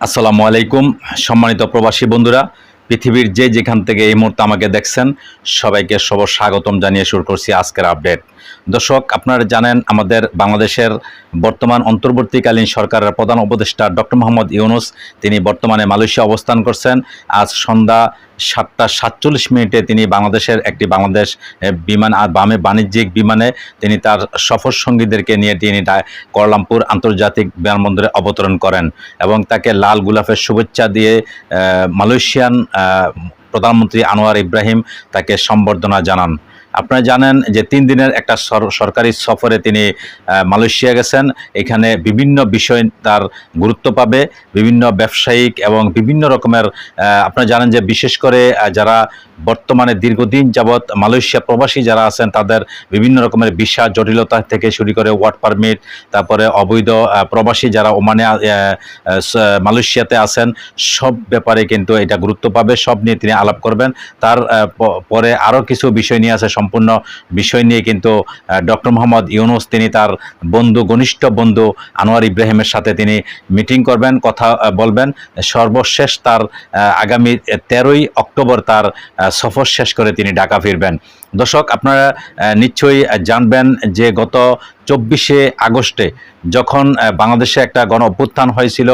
আসসালামু আলাইকুম সম্মানিত প্রবাসী বন্ধুরা, পৃথিবীর যে যেখান থেকে এই মুহূর্তে আমাকে দেখছেন সবাইকে স্বাগতম জানিয়ে শুরু করছি আজকের আপডেট। দর্শক, আপনারা জানেন আমাদের বাংলাদেশের বর্তমান অন্তর্বর্তীকালীন সরকারের প্রধান উপদেষ্টা ডক্টর মোহাম্মদ ইউনূস তিনি বর্তমানে মালয়েশিয়া অবস্থান করছেন। আজ সন্ধ্যা 7:47 তিনি বাংলাদেশের একটি বাংলাদেশ বিমান আর বাণিজ্যিক বিমানে তিনি তার সফর সঙ্গীদেরকে নিয়ে তিনি কুয়ালালামপুর আন্তর্জাতিক বিমানবন্দরে অবতরণ করেন এবং তাকে লাল গোলাপের শুভেচ্ছা দিয়ে মালয়েশিয়ান প্রধানমন্ত্রী আনোয়ার ইব্রাহিম তাকে সম্বর্ধনা জানান। আপনারা জানেন যে 3 দিনের একটা সরকারি সফরে তিনি মালয়েশিয়া গেছেন। এখানে বিভিন্ন বিষয় তার গুরুত্ব পাবে, বিভিন্ন ব্যবসায়িক এবং বিভিন্ন রকমের আপনারা জানেন যে বিশেষ করে যারা বর্তমানে দীর্ঘদিন যাবৎ মালয়েশিয়া প্রবাসী যারা আছেন তাদের বিভিন্ন রকমের ভিসা জটিলতা থেকে শুরু করে ওয়ার্ক পারমিট, তারপরে অবৈধ প্রবাসী যারা ওমানে মালয়েশিয়াতে আছেন, সব ব্যাপারে কিন্তু এটা গুরুত্ব পাবে। সব নিয়ে তিনি আলাপ করবেন। তার পরে আরও কিছু বিষয় নিয়ে আছে, সম্পূর্ণ বিষয় নিয়ে কিন্তু ডক্টর মোহাম্মদ ইউনূস তিনি তার ঘনিষ্ঠ বন্ধু আনোয়ার ইব্রাহিমের সাথে তিনি মিটিং করবেন, কথা বলবেন। সর্বশেষ তার আগামী 13ই অক্টোবর তার সফর শেষ করে তিনি ঢাকা ফিরবেন। দর্শক, আপনারা নিশ্চয়ই জানবেন যে গত 24শে আগস্টে যখন বাংলাদেশে একটা গণ অভ্যুত্থান হয়েছিল,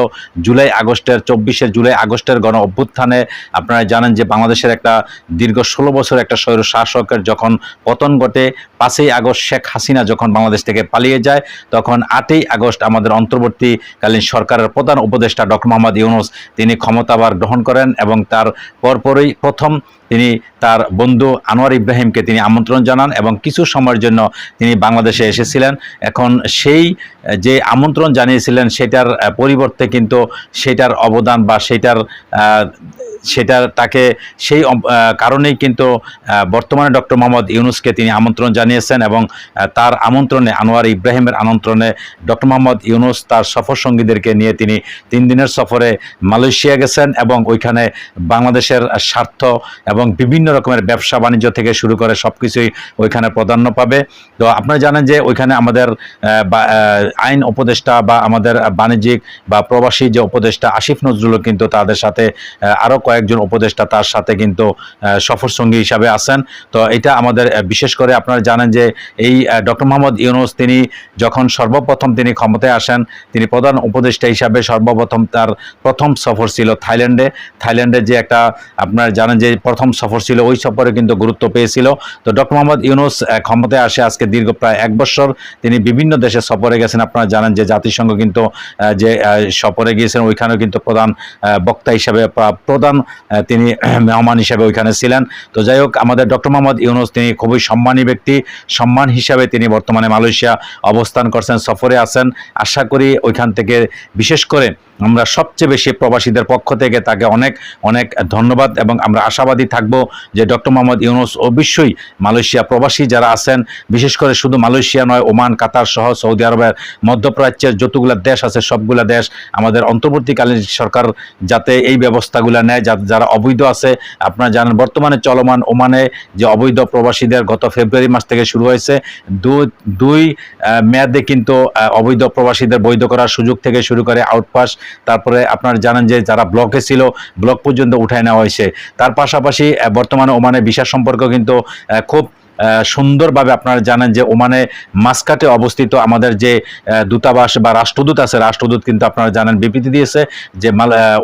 24শে জুলাই আগস্টের গণ অভ্যুত্থানে আপনারা জানেন যে বাংলাদেশের একটা দীর্ঘ 16 বছর একটা স্বৈর শাসকের যখন পতন ঘটে, 5ই আগস্ট শেখ হাসিনা যখন বাংলাদেশ থেকে পালিয়ে যায়, তখন 8ই আগস্ট আমাদের অন্তর্বর্তীকালীন সরকারের প্রধান উপদেষ্টা ডক্টর মোহাম্মদ ইউনূস তিনি ক্ষমতাভার গ্রহণ করেন এবং তার পরপরই প্রথম তিনি তার বন্ধু আনোয়ার ইব্রাহিমকে তিনি আমন্ত্রণ জানান এবং কিছু সময়ের জন্য তিনি বাংলাদেশে এসেছিলেন। এখন সেই যে আমন্ত্রণ জানিয়েছিলেন সেটার পরিবর্তে কিন্তু সেটার অবদান বা সেটার তাকে সেই কারণেই কিন্তু বর্তমানে ডক্টর মোহাম্মদ ইউনূসকে তিনি আমন্ত্রণ জানিয়েছেন এবং তার আমন্ত্রণে আনোয়ার ইব্রাহিমের আমন্ত্রণে ডক্টর মোহাম্মদ ইউনূস তার সফর সঙ্গীদেরকে নিয়ে তিনি 3 দিনের সফরে মালয়েশিয়া গেছেন এবং ওইখানে বাংলাদেশের স্বার্থ এবং বিভিন্ন রকমের ব্যবসা বাণিজ্য থেকে শুরু করে সব কিছুই ওইখানে প্রাধান্য পাবে। তো আপনারা জানেন যে ওইখানে আমাদের আইন উপদেষ্টা বা আমাদের বাণিজ্যিক বা প্রবাসী যে উপদেষ্টা আসিফ নজরুলও কিন্তু তাদের সাথে আরও কয়েকজন উপদেষ্টা তার সাথে কিন্তু সফর সঙ্গী হিসাবে আছেন। তো এটা আমাদের বিশেষ করে আপনারা জানেন যে এই ডক্টর মোহাম্মদ ইউনূস তিনি যখন সর্বপ্রথম তিনি ক্ষমতায় আসেন, তিনি প্রধান উপদেষ্টা হিসাবে সর্বপ্রথম তার প্রথম সফর ছিল থাইল্যান্ডে যে একটা আপনারা জানেন যে প্রথম সফর ছিল, ওই সফরে কিন্তু গুরুত্ব পেয়েছিল। তো ডক্টর মোহাম্মদ ইউনূস ক্ষমতায় আসে আজকে দীর্ঘ প্রায় 1 বছর তিনি বিভিন্ন দেশে সফরে গেছেন। আপনারা জানেন যে জাতিসংঘ কিন্তু যে সফরে গিয়েছেন ওইখানেও কিন্তু প্রধান বক্তা হিসাবে প্রধান তিনি মেহমান হিসাবে ওইখানে ছিলেন। তো যাই হোক, আমাদের ডক্টর মোহাম্মদ ইউনূস তিনি খুবই সম্মানী ব্যক্তি, সম্মান হিসাবে তিনি বর্তমানে মালয়েশিয়া অবস্থান করছেন, সফরে আছেন। আশা করি ওইখান থেকে বিশেষ করে আমরা সবচেয়ে বেশি প্রবাসীদের পক্ষ থেকে তাকে অনেক অনেক ধন্যবাদ এবং আমরা আশাবাদী থাকব যে ডক্টর মোহাম্মদ ইউনূস অবশ্যই মালয়েশিয়া প্রবাসী যারা আছেন, বিশেষ করে শুধু মালয়েশিয়া নয়, ওমান, কাতার সহ সৌদি আরবের মধ্যপ্রাচ্যের যতগুলো দেশ আছে সবগুলা দেশ আমাদের অন্তর্বর্তীকালীন সরকার যাতে এই ব্যবস্থাগুলো নেয় যারা অবৈধ আছে। আপনারা জানেন বর্তমানে চলমান ওমানে যে অবৈধ প্রবাসীদের গত ফেব্রুয়ারি মাস থেকে শুরু হয়েছে, দুই মেয়াদে কিন্তু অবৈধ প্রবাসীদের বৈধ করার সুযোগ থেকে শুরু করে আউটপাস, তারপরে আপনারা জানেন যে যারা ব্লকে ছিল ব্লক পর্যন্ত উঠায় নেওয়া হয়েছে। তার পাশাপাশি বর্তমানে ওমানে ভিসা সম্পর্ক কিন্তু খুব সুন্দরভাবে আপনারা জানেন যে ওমানে মাসকাটে অবস্থিত আমাদের যে দূতাবাস বা রাষ্ট্রদূত আছে, রাষ্ট্রদূত কিন্তু আপনারা জানেন বিবৃতি দিয়েছে যে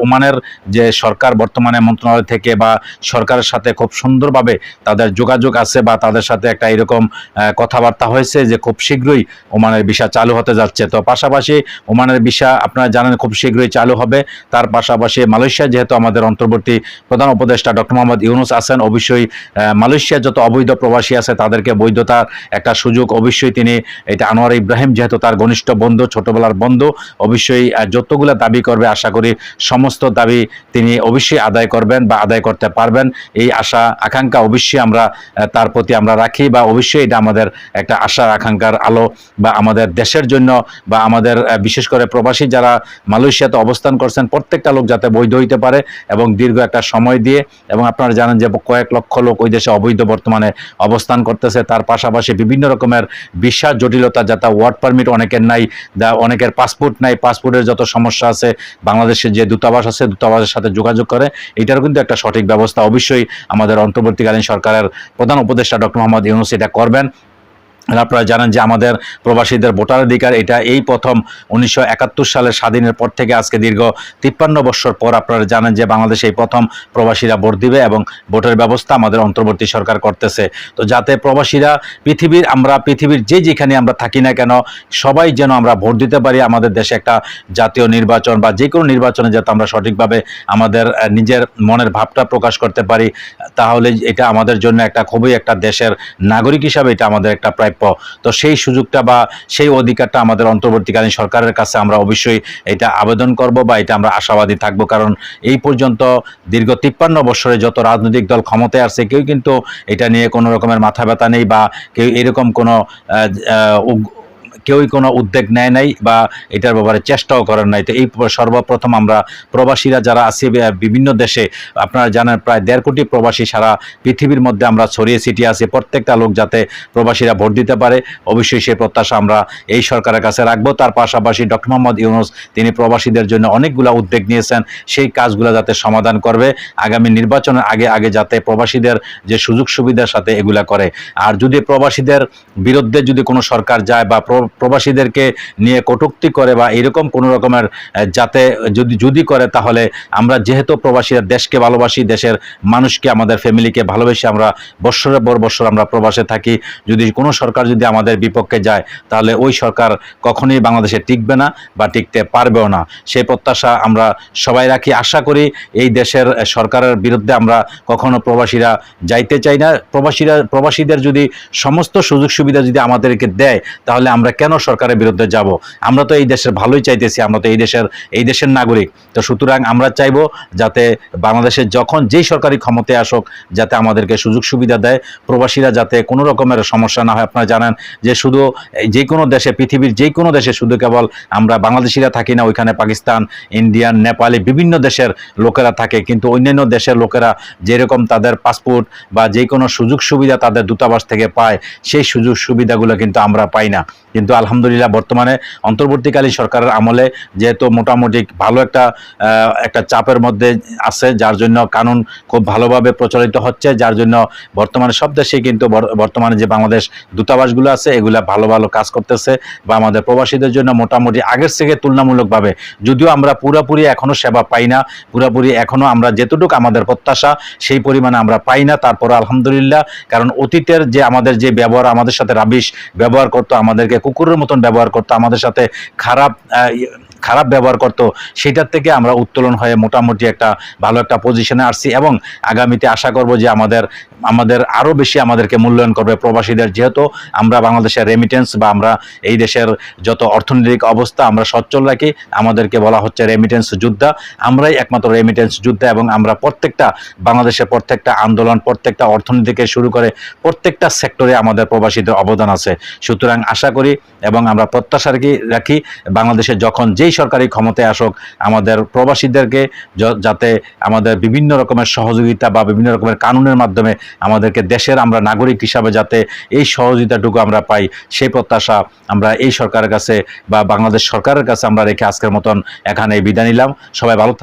ওমানের যে সরকার বর্তমানে মন্ত্রণালয় থেকে বা সরকারের সাথে খুব সুন্দরভাবে তাদের যোগাযোগ আছে বা তাদের সাথে একটা এরকম কথাবার্তা হয়েছে যে খুব শীঘ্রই ওমানের ভিসা চালু হতে যাচ্ছে। তো পাশাপাশি ওমানের ভিসা আপনারা জানেন খুব শীঘ্রই চালু হবে। তার পাশাপাশি মালয়েশিয়া যেহেতু আমাদের অন্তর্বর্তী প্রধান উপদেষ্টা ডক্টর মোহাম্মদ ইউনূস আছেন, অবশ্যই মালয়েশিয়ার যত অবৈধ প্রবাসী আছে তাদেরকে বৈধতার একটা সুযোগ অবশ্যই তিনি এটা আনোয়ার ইব্রাহিম যেহেতু তার ঘনিষ্ঠ বন্ধু, ছোটবেলার বন্ধু, অবশ্যই যতগুলো দাবি করবে আশা করি সমস্ত দাবি তিনি অবশ্যই আদায় করবেন বা আদায় করতে পারবেন। এই আশা আকাঙ্ক্ষা অবশ্যই আমরা তার প্রতি আমরা রাখি বা অবশ্যই এটা আমাদের একটা আশা আকাঙ্ক্ষার আলো বা আমাদের দেশের জন্য বা আমাদের বিশেষ করে প্রবাসী যারা মালয়েশিয়াতে অবস্থান করছেন প্রত্যেকটা লোক যাতে বৈধ হইতে পারে এবং দীর্ঘ একটা সময় দিয়ে, এবং আপনারা জানেন যে কয়েক লক্ষ লোক ওই দেশে অবৈধ বর্তমানে অবস্থান অবস্থান করতেছে। তার পাশাপাশি বিভিন্ন রকমের ভিসা জটিলতা, যাতে ওয়ার্ক পারমিট অনেকের নাই, অনেকের পাসপোর্ট নাই, পাসপোর্টের যত সমস্যা আছে, বাংলাদেশের যে দূতাবাস আছে দূতাবাসের সাথে যোগাযোগ করে, এটারও কিন্তু একটা সঠিক ব্যবস্থা অবশ্যই আমাদের অন্তর্বর্তীকালীন সরকারের প্রধান উপদেষ্টা ডক্টর মোহাম্মদ ইউনূস এটা করবেন। আপনারা জানেন যে আমাদের প্রবাসীদের ভোটাধিকার এটা এই প্রথম 1971 সালের স্বাধীনের পর থেকে আজকে দীর্ঘ 53 বছর পর আপনারা জানেন যে বাংলাদেশে এই প্রথম প্রবাসীরা ভোট দিবে এবং ভোটের ব্যবস্থা আমাদের অন্তর্বর্তী সরকার করতেছে। তো যাতে প্রবাসীরা পৃথিবীর যেখানে আমরা থাকি না কেন সবাই যেন আমরা ভোট দিতে পারি, আমাদের দেশে একটা জাতীয় নির্বাচন বা যে কোনো নির্বাচনে যাতে আমরা সঠিকভাবে আমাদের নিজের মনের ভাবটা প্রকাশ করতে পারি, তাহলে এটা আমাদের জন্য একটা খুবই একটা দেশের নাগরিক হিসাবে এটা আমাদের একটা প্রাপ্য। তো সেই সুযোগটা বা সেই অধিকারটা আমাদের অন্তর্বর্তীকালীন সরকারের কাছে আমরা অবশ্যই এটা আবেদন করব বা এটা আমরা আশাবাদী থাকবো। কারণ এই পর্যন্ত দীর্ঘ 53 বছরে যত রাজনৈতিক দল ক্ষমতায় আসছে কেউ কিন্তু এটা নিয়ে কোনো রকমের মাথা ব্যথা নেই বা কেউ এরকম কেউই কোনো উদ্যোগ নেয় নাই বা এটার ব্যাপারে চেষ্টাও করেন নাই। তো এই সর্বপ্রথম আমরা প্রবাসীরা যারা আছি বিভিন্ন দেশে, আপনারা জানেন প্রায় 1.5 কোটি প্রবাসী সারা পৃথিবীর মধ্যে আমরা ছড়িয়ে ছিটিয়ে আছি, প্রত্যেকটা লোক যাতে প্রবাসীরা ভোট দিতে পারে, অবশ্যই সেই প্রত্যাশা আমরা এই সরকারের কাছে রাখবো। তার পাশাপাশি ডক্টর মোহাম্মদ ইউনূস তিনি প্রবাসীদের জন্য অনেকগুলো উদ্যোগ নিয়েছেন, সেই কাজগুলো যাতে সমাধান করবে আগামী নির্বাচনের আগে যাতে প্রবাসীদের যে সুযোগ সুবিধার সাথে এগুলা করে। আর যদি প্রবাসীদের বিরুদ্ধে যদি কোনো সরকার যায় বা প্রবাসীদেরকে নিয়ে কটূক্তি করে বা এরকম কোনো রকমের যাতে যদি করে, তাহলে আমরা যেহেতু প্রবাসীরা দেশকে ভালোবাসি, দেশের মানুষকে আমাদের ফ্যামিলিকে ভালোবেসে আমরা বৎসরের পর বৎসর আমরা প্রবাসে থাকি, যদি কোনো সরকার যদি আমাদের বিপক্ষে যায় তাহলে ওই সরকার কখনোই বাংলাদেশে টিকবে না বা টিকতে পারবেও না। সেই প্রত্যাশা আমরা সবাই রাখি। আশা করি এই দেশের সরকারের বিরুদ্ধে আমরা কখনো প্রবাসীরা যাইতে চাই না। প্রবাসীদের যদি সমস্ত সুযোগ সুবিধা যদি আমাদেরকে দেয় তাহলে আমরা কেন সরকারের বিরুদ্ধে যাব? আমরা তো এই দেশের ভালোই চাইতেছি, আমরা তো এই দেশের নাগরিক। তো সুতরাং আমরা চাইবো যাতে বাংলাদেশে যখন যেই সরকারি ক্ষমতায় আসুক যাতে আমাদেরকে সুযোগ সুবিধা দেয়, প্রবাসীরা যাতে কোনো রকমের সমস্যা না হয়। আপনারা জানেন যে শুধু যে কোনো দেশে, পৃথিবীর যে কোনো দেশে শুধু কেবল আমরা বাংলাদেশিরা থাকি না, ওইখানে পাকিস্তান, ইন্ডিয়ান, নেপালি বিভিন্ন দেশের লোকেরা থাকে, কিন্তু অন্যান্য দেশের লোকেরা যেরকম তাদের পাসপোর্ট বা যে কোনো সুযোগ সুবিধা তাদের দূতাবাস থেকে পায়, সেই সুযোগ সুবিধাগুলো কিন্তু আমরা পাই না। কিন্তু আলহামদুলিল্লাহ বর্তমানে অন্তর্বর্তীকালীন সরকারের আমলে যেহেতু মোটামুটি ভালো একটা চাপের মধ্যে আছে, যার জন্য কানুন খুব ভালোভাবে প্রচলিত হচ্ছে, যার জন্য বর্তমানে সব দেশেই কিন্তু বর্তমানে যে বাংলাদেশ দূতাবাসগুলো আছে এগুলা ভালো কাজ করতেছে বা আমাদের প্রবাসীদের জন্য মোটামুটি আগের থেকে তুলনামূলকভাবে, যদিও আমরা পুরোপুরি এখনো সেবা পাই না, পুরোপুরি এখনো আমরা যেতটুকু আমাদের প্রত্যাশা সেই পরিমাণে আমরা পাই না, তারপর আলহামদুলিল্লাহ। কারণ অতীতের যে আমাদের যে ব্যবহার, আমাদের সাথে রাবিশ ব্যবহার করতো, আমাদেরকে কুকুরের মতন ব্যবহার করতো, আমাদের সাথে খারাপ ব্যবহার করতো, সেটার থেকে আমরা উত্তোলন হয়ে মোটামুটি একটা ভালো একটা পজিশনে আসছি এবং আগামীতে আশা করব যে আমাদের আরও বেশি আমাদেরকে মূল্যায়ন করবে প্রবাসীদের, যেহেতু আমরা বাংলাদেশের রেমিটেন্স বা আমরা এই দেশের যত অর্থনৈতিক অবস্থা আমরা সচ্ছল রাখি, আমাদেরকে বলা হচ্ছে রেমিটেন্স যোদ্ধা। আমরাই একমাত্র রেমিটেন্স যোদ্ধা এবং আমরা বাংলাদেশের প্রত্যেকটা আন্দোলন, প্রত্যেকটা অর্থনীতি থেকে শুরু করে প্রত্যেকটা সেক্টরে আমাদের প্রবাসীদের অবদান আছে। সুতরাং আশা করি এবং আমরা প্রত্যাশা রাখি বাংলাদেশে যখন যেই সরকারি ক্ষমতায় আসুক আমাদের প্রবাসীদেরকে যাতে আমাদের বিভিন্ন রকমের সহযোগিতা বা বিভিন্ন রকমের কানুনের মাধ্যমে আমাদেরকে দেশের আমরা নাগরিক হিসাবে যাতে এই সহযোগিতাটুকু আমরা পাই, সেই প্রত্যাশা আমরা এই সরকারের কাছে বা বাংলাদেশ সরকারের কাছে আমরা রেখে আজকের মতন এখানে বিদায় নিলাম। সবাই ভালো